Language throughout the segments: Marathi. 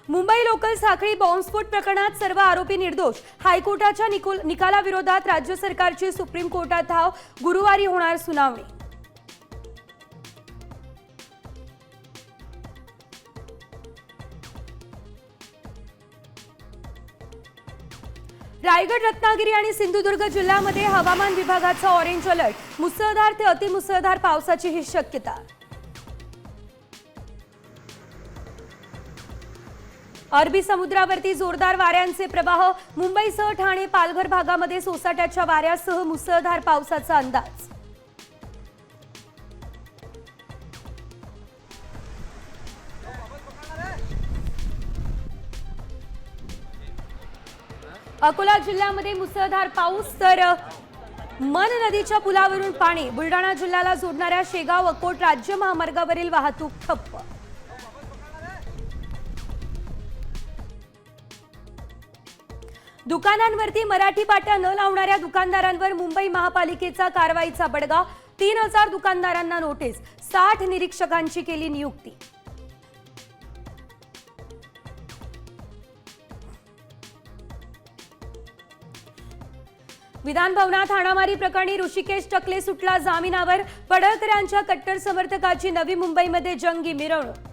मुंबई लोकल साखळी बॉम्बस्फोट प्रकरणात सर्व आरोपी निर्दोष। हायकोर्टाच्या निकालाविरोधात राज्य सरकारची सुप्रीम कोर्टात धाव। गुरुवारी होणार सुनावणी। रायगड, रत्नागिरी आणि सिंधुदुर्ग जिल्ह्यामध्ये हवामान विभागाचा ऑरेंज अलर्ट। मुसळधार ते अतिमुसळधार पावसाची ही शक्यता। अरबी समुद्रावरती जोरदार वाऱ्यांचे प्रवाह। मुंबईसह ठाणे, पालघर भागामध्ये सोसाट्याच्या वाऱ्यासह मुसळधार पावसाचा अंदाज। अकोला जिल्ह्यामध्ये मुसळधार पाऊस तर मन नदीच्या पुलावरून पाणी। बुलढाणा जिल्ह्याला जोडणाऱ्या शेगाव अकोट राज्य महामार्गावरील वाहतूक ठप्प। दुकानांवरती मराठी पाट्या न लावणाऱ्या दुकानदारांवर मुंबई महापालिकेचा कारवाईचा बडगा। 3000 दुकानदारांना नोटीस। 60 निरीक्षकांची केली नियुक्ती। विधान भवनात हाणामारी प्रकरणी ऋषिकेश टकले सुटला जामिनावर। पडळकरांच्या कट्टर समर्थकाची नवी मुंबईमध्ये जंगी मिरवणूक।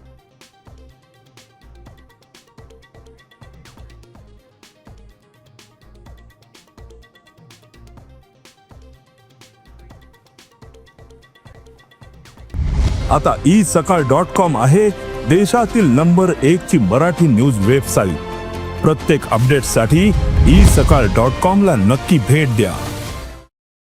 आता isakal.com आहे देशातील नंबर 1 ची मराठी न्यूज वेबसाईट। प्रत्येक अपडेटसाठी isakal.com ला नक्की भेट द्या।